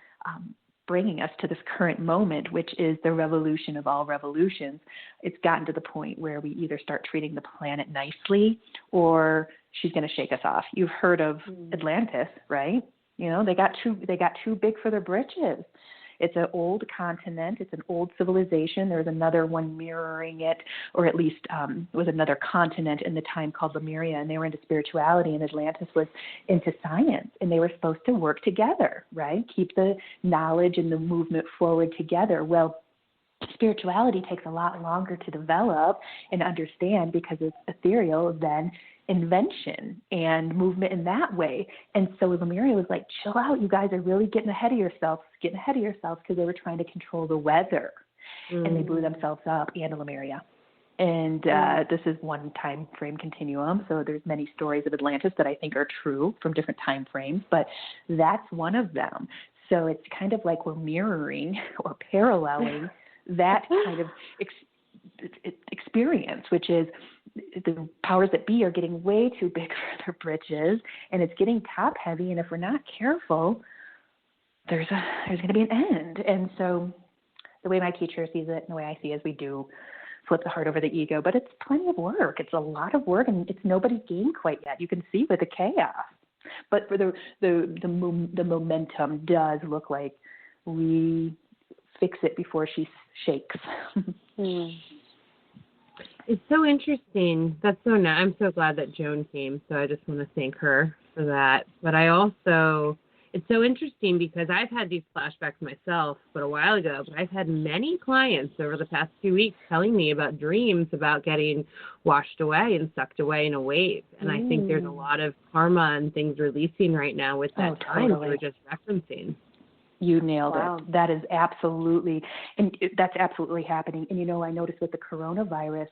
bringing us to this current moment, which is the revolution of all revolutions. It's gotten to the point where we either start treating the planet nicely or she's going to shake us off. You've heard of Atlantis, right? They got too big for their britches. It's an old continent. It's an old civilization. There's another one mirroring it, or at least was another continent in the time called Lemuria, and they were into spirituality, and Atlantis was into science, and they were supposed to work together, right? Keep the knowledge and the movement forward together. Well, spirituality takes a lot longer to develop and understand because it's ethereal than invention and movement in that way. And so Lemuria was like, chill out, you guys are really getting ahead of yourselves because they were trying to control the weather. And they blew themselves up, and Lemuria. And this is one time frame continuum, so there's many stories of Atlantis that I think are true from different time frames, but that's one of them. So it's kind of like we're mirroring or paralleling that kind of experience, which is the powers that be are getting way too big for their britches, and it's getting top heavy. And if we're not careful, there's going to be an end. And so the way my teacher sees it and the way I see it is we do flip the heart over the ego, but it's plenty of work. It's a lot of work, and it's nobody's game quite yet. You can see with the chaos, but for the momentum does look like we fix it before she shakes. It's so interesting. That's so nice. I'm so glad that Joan came, so I just want to thank her for that. But I also, it's so interesting because I've had these flashbacks myself, but a while ago, but I've had many clients over the past 2 weeks telling me about dreams about getting washed away and sucked away in a wave. And I think there's a lot of karma and things releasing right now with that time you were just referencing. You nailed it. That is absolutely, and that's absolutely happening. And, I noticed with the coronavirus,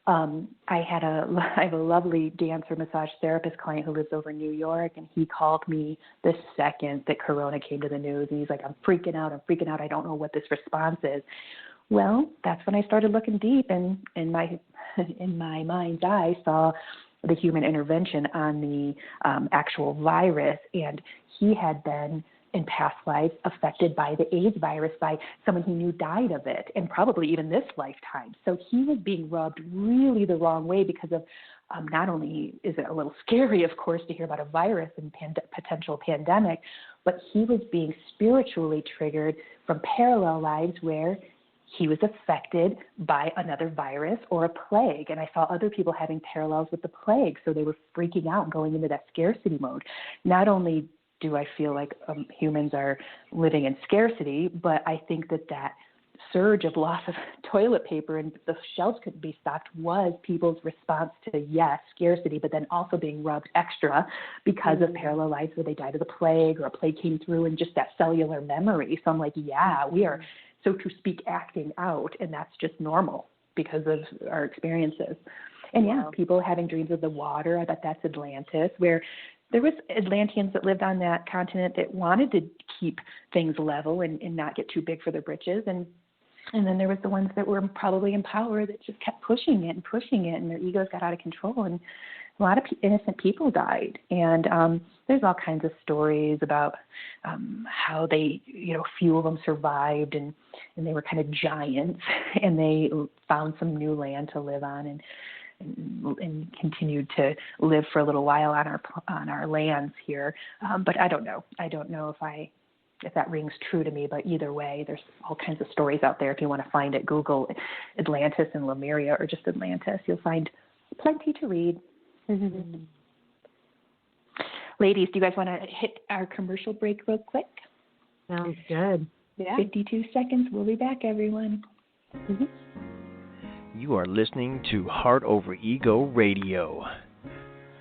I have a lovely dancer massage therapist client who lives over in New York, and he called me the second that Corona came to the news, and he's like, I'm freaking out. I don't know what this response is. Well, that's when I started looking deep, and in my mind's eye saw the human intervention on the actual virus, and he had been in past lives affected by the AIDS virus by someone he knew died of it, and probably even this lifetime. So he was being rubbed really the wrong way because of not only is it a little scary, of course, to hear about a virus and potential pandemic, but he was being spiritually triggered from parallel lives where he was affected by another virus or a plague. And I saw other people having parallels with the plague, so they were freaking out and going into that scarcity mode. Not only do I feel like humans are living in scarcity, but I think that surge of loss of toilet paper and the shelves couldn't be stocked was people's response to, yes, scarcity, but then also being rubbed extra because of parallel lives where they died of the plague or a plague came through and just that cellular memory. So I'm like, yeah, we are, so to speak, acting out, and that's just normal because of our experiences. And people having dreams of the water, I bet that's Atlantis, where there was Atlanteans that lived on that continent that wanted to keep things level and not get too big for their britches. And then there was the ones that were probably in power that just kept pushing it, and their egos got out of control. And a lot of innocent people died. And there's all kinds of stories about how they, few of them survived and they were kind of giants and they found some new land to live on and continued to live for a little while on our lands here. But I don't know. I don't know if that rings true to me, but either way, there's all kinds of stories out there. If you want to find it, Google Atlantis and Lemuria or just Atlantis. You'll find plenty to read. Mm-hmm. Ladies, do you guys want to hit our commercial break real quick? Sounds good. Yeah. 52 seconds. We'll be back, everyone. Mm-hmm. You are listening to Heart Over Ego Radio.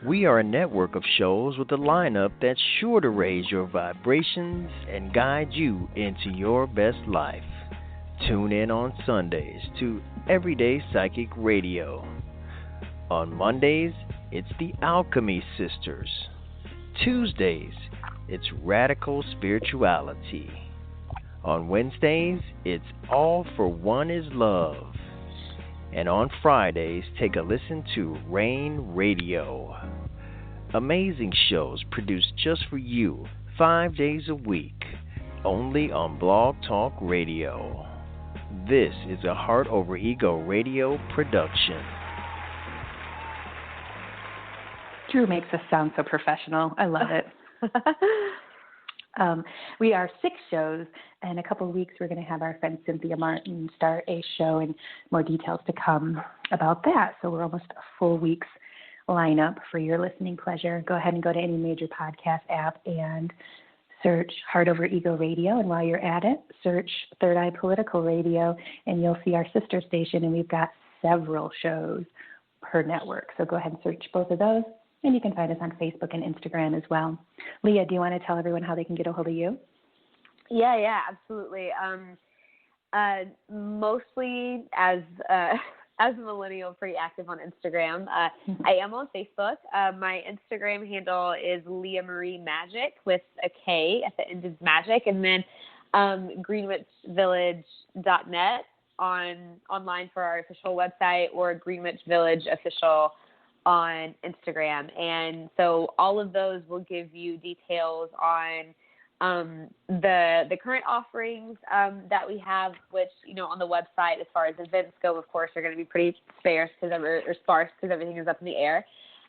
We are a network of shows with a lineup that's sure to raise your vibrations and guide you into your best life. Tune in on Sundays to Everyday Psychic Radio. On Mondays, it's the Alchemy Sisters. Tuesdays, it's Radical Spirituality. On Wednesdays, it's All for One is Love. And on Fridays, take a listen to Rain Radio. Amazing shows produced just for you 5 days a week, only on Blog Talk Radio. This is a Heart Over Ego Radio production. Drew makes us sound so professional. I love it. We are 6 shows, and in a couple of weeks we're going to have our friend Cynthia Martin start a show, and more details to come about that. So we're almost a full week's lineup for your listening pleasure. Go ahead and go to any major podcast app and search Heart Over Ego Radio, and while you're at it, search Third Eye Political Radio, and you'll see our sister station, and we've got several shows per network. So go ahead and search both of those. And you can find us on Facebook and Instagram as well. Leah, do you want to tell everyone how they can get a hold of you? Yeah, absolutely. Mostly as a millennial, pretty active on Instagram. I am on Facebook. My Instagram handle is Leah Marie Magic with a K at the end of Magic, and then greenwichvillage.net online for our official website, or Greenwich Village official on Instagram. And so all of those will give you details on the current offerings that we have, which, on the website, as far as events go, of course, are going to be pretty sparse because everything is up in the air.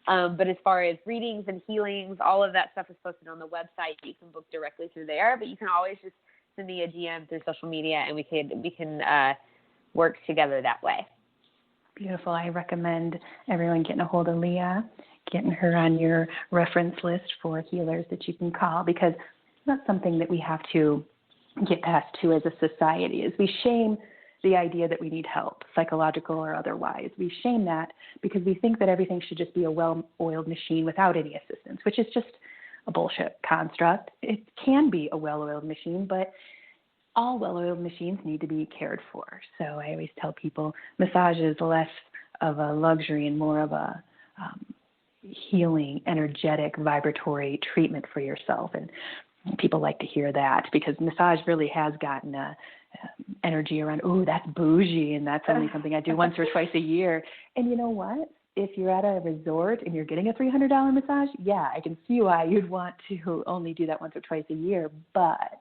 But as far as readings and healings, all of that stuff is posted on the website. You can book directly through there, but you can always just send me a DM through social media, and we can work together that way. Beautiful. I recommend everyone getting a hold of Leah, getting her on your reference list for healers that you can call, because that's something that we have to get past too as a society, is we shame the idea that we need help, psychological or otherwise. We shame that because we think that everything should just be a well-oiled machine without any assistance, which is just a bullshit construct. It can be a well-oiled machine, but all well-oiled machines need to be cared for. So I always tell people massage is less of a luxury and more of a healing, energetic, vibratory treatment for yourself. And people like to hear that because massage really has gotten a energy around, oh, that's bougie, and that's only something I do once or twice a year. And you know what? If you're at a resort and you're getting a $300 massage, yeah, I can see why you'd want to only do that once or twice a year. But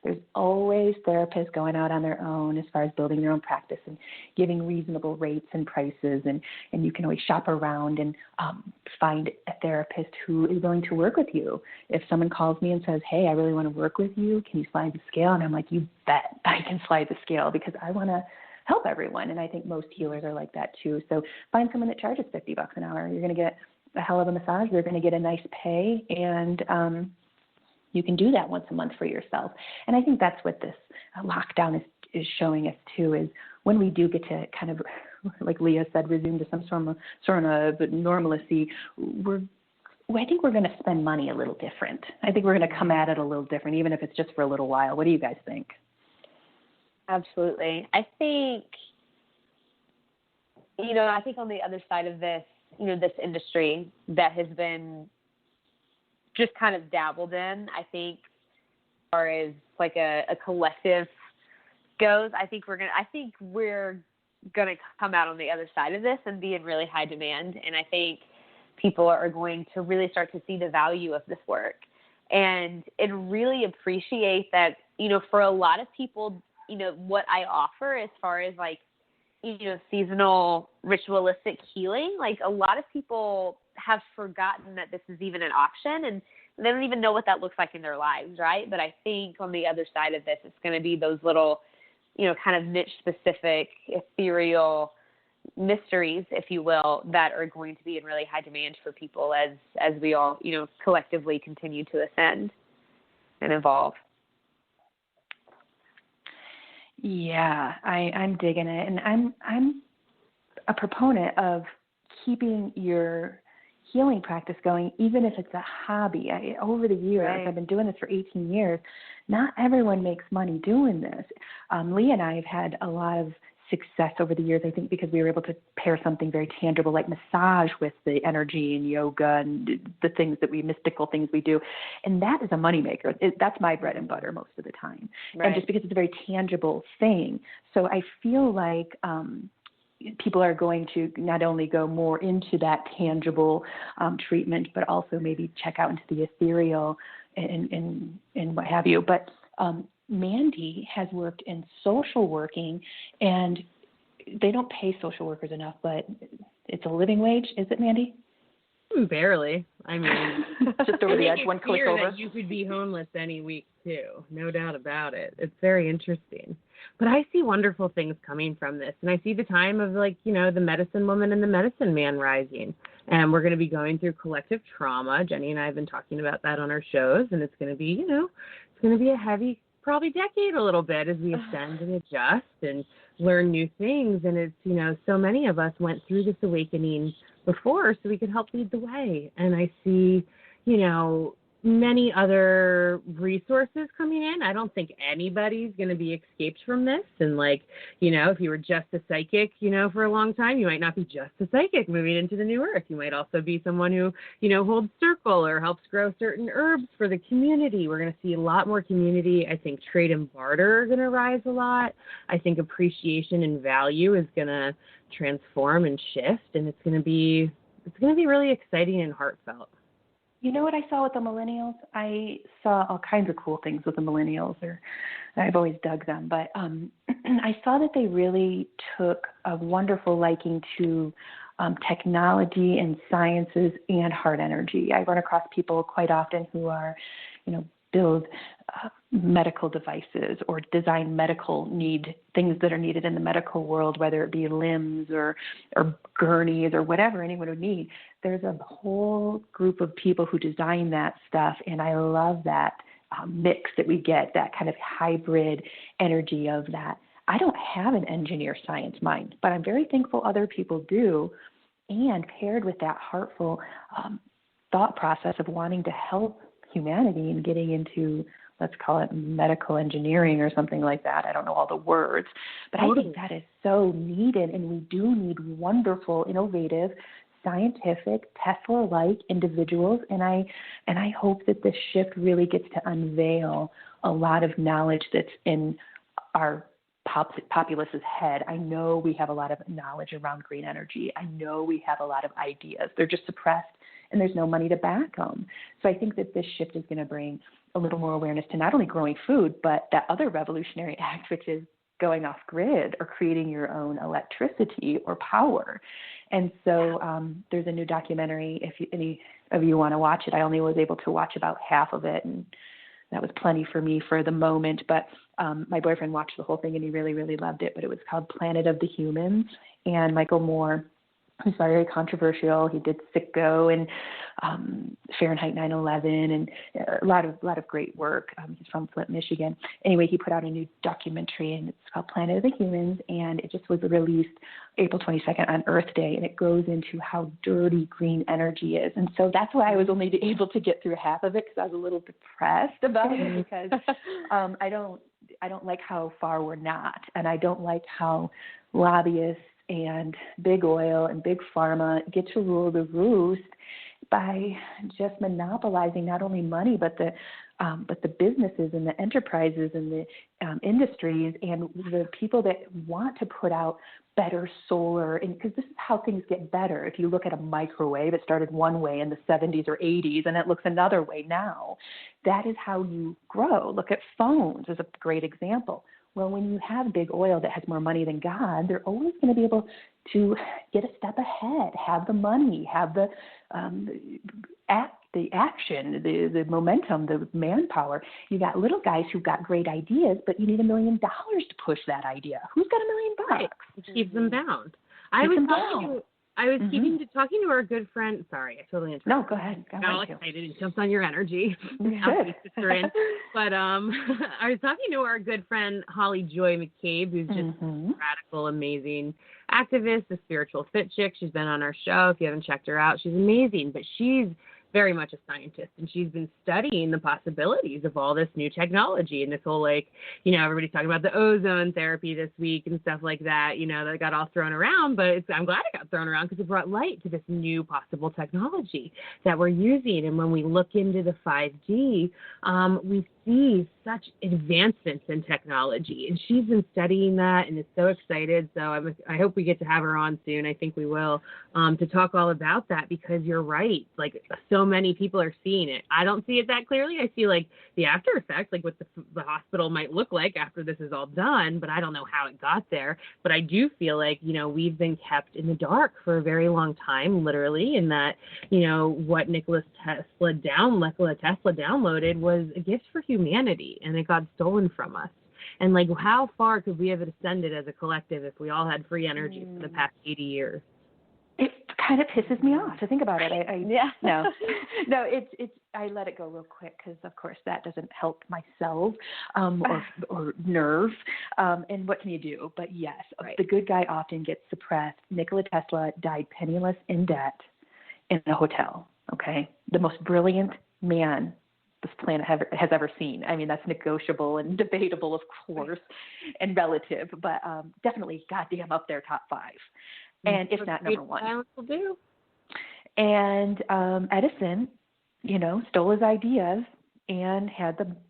there's always therapists going out on their own as far as building their own practice and giving reasonable rates and prices. And you can always shop around and find a therapist who is willing to work with you. If someone calls me and says, hey, I really want to work with you, can you slide the scale? And I'm like, you bet I can slide the scale because I want to help everyone. And I think most healers are like that too. So find someone that charges $50 an hour. You're going to get a hell of a massage. They're going to get a nice pay. And you can do that once a month for yourself. And I think that's what this lockdown is showing us too, is when we do get to kind of, like Leah said, resume to some sort of normalcy, I think we're going to spend money a little different. I think we're going to come at it a little different, even if it's just for a little while. What do you guys think? Absolutely. I think on the other side of this, this industry that has been just kind of dabbled in, I think, as far as like a collective goes, I think we're gonna come out on the other side of this and be in really high demand. And I think people are going to really start to see the value of this work and really appreciate that, for a lot of people, what I offer as far as like, seasonal ritualistic healing, like a lot of people have forgotten that this is even an option and they don't even know what that looks like in their lives, right? But I think on the other side of this, it's going to be those little, kind of niche specific, ethereal mysteries, if you will, that are going to be in really high demand for people as we all, collectively continue to ascend and evolve. Yeah, I'm digging it. And I'm a proponent of keeping your healing practice going, even if it's a hobby. Over the years, right. I've been doing this for 18 years. Not everyone makes money doing this. Leah and I have had a lot of success over the years, I think, because we were able to pair something very tangible like massage with the energy and yoga and the mystical things we do. And that is a moneymaker. That's my bread and butter most of the time. Right. And just because it's a very tangible thing. So I feel like people are going to not only go more into that tangible treatment, but also maybe check out into the ethereal and what have you. But Mandee has worked in social working, and they don't pay social workers enough, but it's a living wage. Is it, Mandee? Barely. I mean, just over the edge, one click over. That you could be homeless any week too, no doubt about it. It's very interesting. But I see wonderful things coming from this, and I see the time of the medicine woman and the medicine man rising. And we're going to be going through collective trauma. Jennie and I have been talking about that on our shows, and it's going to be, it's going to be a heavy, probably decade a little bit as we ascend and adjust and learn new things. And it's, so many of us went through this awakening before so we could help lead the way. And I see, many other resources coming in. I don't think anybody's going to be escaped from this. And if you were just a psychic, for a long time, you might not be just a psychic moving into the new earth. You might also be someone who, holds circle or helps grow certain herbs for the community. We're going to see a lot more community. I think trade and barter are going to rise a lot. I think appreciation and value is going to transform and shift. And it's going to be really exciting and heartfelt. You know what I saw with the millennials? I saw all kinds of cool things with the millennials. I've always dug them. But I saw that they really took a wonderful liking to technology and sciences and heart energy. I run across people quite often who are, build medical devices or design medical things that are needed in the medical world, whether it be limbs or gurneys or whatever anyone would need. There's a whole group of people who design that stuff, and I love that mix that we get, that kind of hybrid energy of that. I don't have an engineer science mind, but I'm very thankful other people do. And paired with that heartful thought process of wanting to help humanity and getting into, let's call it medical engineering or something like that. I don't know all the words, but I think that is so needed, and we do need wonderful, innovative, scientific, Tesla-like individuals. And I hope that this shift really gets to unveil a lot of knowledge that's in our populace's head. I know we have a lot of knowledge around green energy. I know we have a lot of ideas. They're just suppressed, and there's no money to back them. So I think that this shift is going to bring a little more awareness to not only growing food, but that other revolutionary act, which is going off grid or creating your own electricity or power. And so there's a new documentary. If any of you want to watch it, I only was able to watch about half of it, and that was plenty for me for the moment. But my boyfriend watched the whole thing, and he really, really loved it. But it was called Planet of the Humans. And Michael Moore, who's very controversial, he did Sicko and Fahrenheit 9/11 and a lot of great work. He's from Flint, Michigan. Anyway, he put out a new documentary, and it's called Planet of the Humans, and it just was released April 22nd on Earth Day, and it goes into how dirty green energy is. And so that's why I was only able to get through half of it, because I was a little depressed about it, because I don't like how far we're not, and I don't like how lobbyists and big oil and big pharma get to rule the roost by just monopolizing not only money, but the businesses and the enterprises and the industries and the people that want to put out better solar. And because this is how things get better. If you look at a microwave, it started one way in the 70s or 80s, and it looks another way now. That is how you grow. Look at phones as a great example. Well, when you have big oil that has more money than God, they're always going to be able to get a step ahead, have the money, have the action, the momentum, the manpower. You got little guys who've got great ideas, but you need $1 million to push that idea. Who's got $1 million? Right. It keeps them bound. I was talking to our good friend. Sorry, I totally interrupted. No, go ahead. I got all excited and jumped on your energy. Good. But I was talking to our good friend Holly Joy McCabe, who's just a radical, amazing activist, a spiritual fit chick. She's been on our show. If you haven't checked her out, she's amazing. But she's very much a scientist, and she's been studying the possibilities of all this new technology and this whole, everybody's talking about the ozone therapy this week and stuff like that, that got all thrown around, but I'm glad it got thrown around because it brought light to this new possible technology that we're using. And when we look into the 5G, we see such advancements in technology, and she's been studying that and is so excited. So I hope we get to have her on soon. I think we will, to talk all about that, because you're right. Like, so many people are seeing it. I don't see it that clearly. I see the after effects, like what the hospital might look like after this is all done, but I don't know how it got there. But I do feel like, we've been kept in the dark for a very long time, literally, in that, what Nikola Tesla downloaded was a gift for humanity, and it got stolen from us. And how far could we have ascended as a collective if we all had free energy for the past 80 years? It kind of pisses me off to think about it. No, it's I let it go real quick because, of course, that doesn't help myself or nerve. And what can you do? But yes, right. The good guy often gets suppressed. Nikola Tesla died penniless in debt in a hotel. Okay, the most brilliant man this planet has ever seen. I mean, that's negotiable and debatable, of course, and relative, but definitely goddamn up there, top 5. And if not number 1. Will do. And Edison, stole his ideas and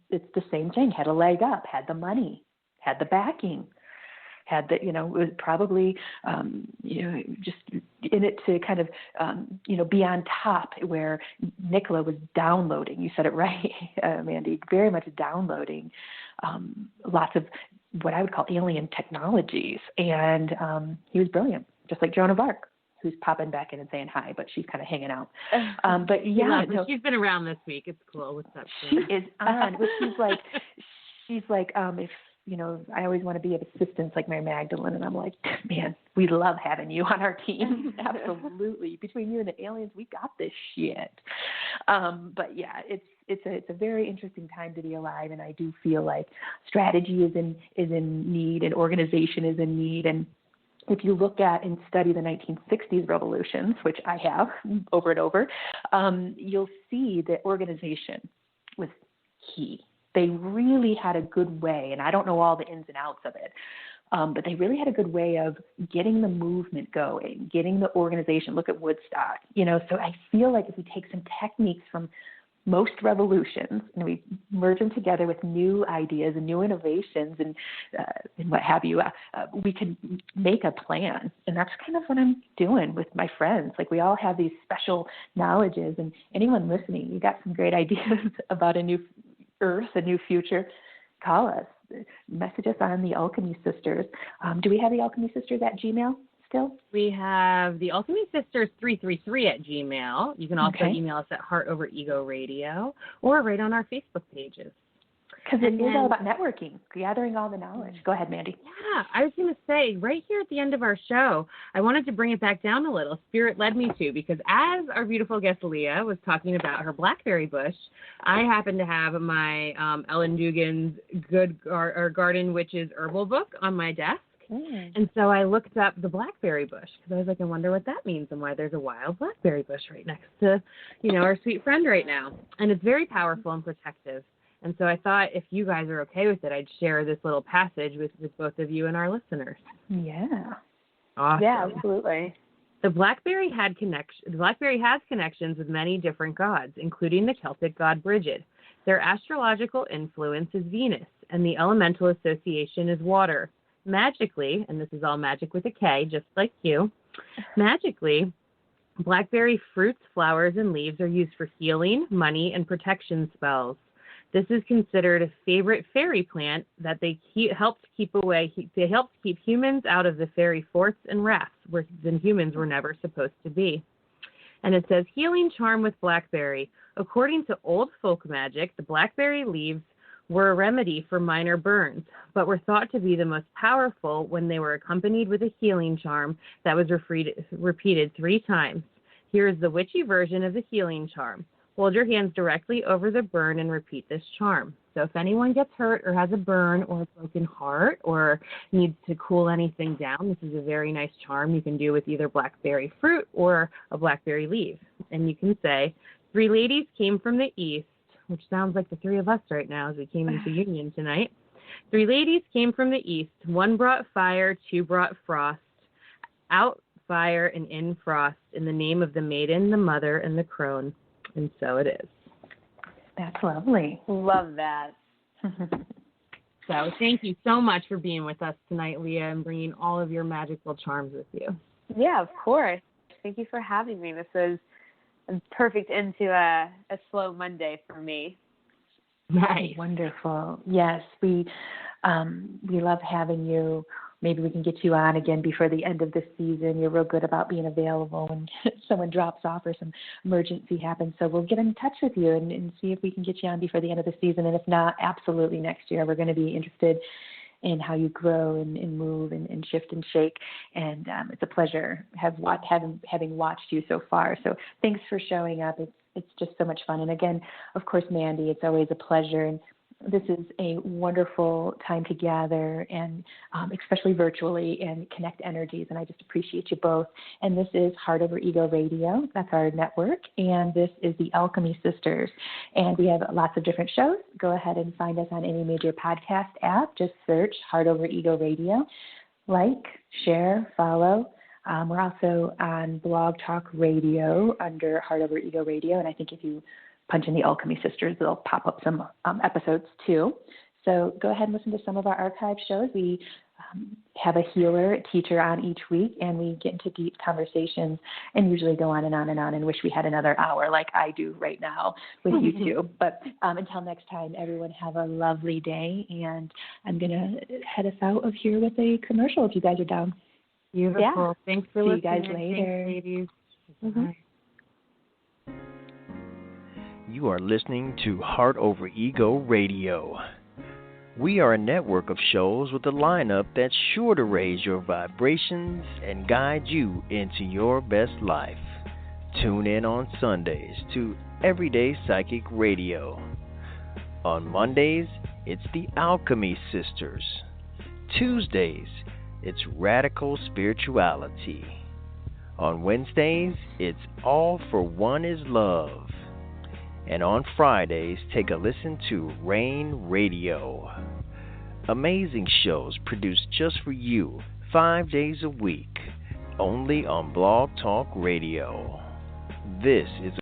it's the same thing, had a leg up, had the money, had the backing, had the, was probably, just in it to kind of, be on top, where Nikola was downloading. You said it right, Mandee, very much downloading lots of what I would call alien technologies. And he was brilliant, just like Joan of Arc, who's popping back in and saying hi, but she's kind of hanging out. But yeah, she's been around this week. It's cool. What's up? She is on. But she's like, if I always want to be of assistance like Mary Magdalene, and I'm like, man, we love having you on our team. Absolutely, between you and the aliens, we got this shit. But yeah, it's a very interesting time to be alive, and I do feel like strategy is in need, and organization is in need. And if you look at and study the 1960s revolutions, which I have over and over, you'll see that organization was key. They really had a good way, and I don't know all the ins and outs of it, but they really had a good way of getting the movement going, getting the organization. Look at Woodstock, So I feel like if we take some techniques from most revolutions and we merge them together with new ideas and new innovations and what have you, we can make a plan. And that's kind of what I'm doing with my friends. Like, we all have these special knowledges, and anyone listening, you got some great ideas about a new earth, a new future, call us. Message us on the Alchemy Sisters. Do we have the Alchemy Sisters at Gmail still? We have the Alchemy Sisters 333 at Gmail. You can also email us at Heart Over Ego Radio, or right on our Facebook pages. Because it is all about networking, gathering all the knowledge. Go ahead, Mandee. Yeah, I was going to say, right here at the end of our show, I wanted to bring it back down a little. Spirit led me to, because as our beautiful guest Leah was talking about her blackberry bush, I happen to have my Ellen Dugan's Garden Witches Herbal book on my desk. And so I looked up the blackberry bush, because I was like, I wonder what that means and why there's a wild blackberry bush right next to, our sweet friend right now. And it's very powerful and protective. And so I thought, if you guys are okay with it, I'd share this little passage with both of you and our listeners. Yeah. Awesome. Yeah, absolutely. The blackberry has connections with many different gods, including the Celtic god Brigid. Their astrological influence is Venus, and the elemental association is water. Magically, and this is all magic with a K, just like you, magically, blackberry fruits, flowers, and leaves are used for healing, money, and protection spells. This is considered a favorite fairy plant that they help keep humans out of the fairy forts and rafts where the humans were never supposed to be. And it says, healing charm with blackberry. According to old folk magic, the blackberry leaves were a remedy for minor burns, but were thought to be the most powerful when they were accompanied with a healing charm that was repeated 3 times. Here is the witchy version of the healing charm. Hold your hands directly over the burn and repeat this charm. So if anyone gets hurt or has a burn or a broken heart or needs to cool anything down, this is a very nice charm you can do with either blackberry fruit or a blackberry leaf. And you can say, 3 ladies came from the east, which sounds like the 3 of us right now as we came into union tonight. 3 ladies came from the east. 1 brought fire, 2 brought frost. Out fire and in frost, in the name of the maiden, the mother, and the crone. And so it is. That's lovely. Love that. So thank you so much for being with us tonight, Leah, and bringing all of your magical charms with you. Yeah, of course. Thank you for having me. This was a perfect into a slow Monday for me. Nice. Wonderful. Yes, we love having you. Maybe we can get you on again before the end of the season. You're real good about being available when someone drops off or some emergency happens. So we'll get in touch with you and see if we can get you on before the end of the season. And if not, absolutely next year. We're going to be interested in how you grow and move and shift and shake. And it's a pleasure having watched you so far. So thanks for showing up. It's just so much fun. And again, of course, Mandee, it's always a pleasure. And this is a wonderful time to gather and especially virtually and connect energies. And I just appreciate you both. And this is Heart Over Ego Radio. That's our network. And this is the Alchemy Sisters. And we have lots of different shows. Go ahead and find us on any major podcast app. Just search Heart Over Ego Radio. Like, share, follow. We're also on Blog Talk Radio under Heart Over Ego Radio. And I think if you punch in the Alchemy Sisters, they'll pop up some episodes too. So go ahead and listen to some of our archive shows. We have a healer, a teacher on each week, and we get into deep conversations and usually go on and on and on and wish we had another hour like I do right now with you two. But until next time, everyone have a lovely day, and I'm going to head us out of here with a commercial if you guys are down. Beautiful. Yeah. Thanks for See listening. you guys later. Thanks, ladies. Mm-hmm. Bye. You are listening to Heart Over Ego Radio. We are a network of shows with a lineup that's sure to raise your vibrations and guide you into your best life. Tune in on Sundays to Everyday Psychic Radio. On Mondays, it's the Alchemy Sisters. Tuesdays, it's Radical Spirituality. On Wednesdays, it's All for One is Love. And on Fridays, take a listen to Rain Radio. Amazing shows produced just for you 5 days a week, only on Blog Talk Radio. This is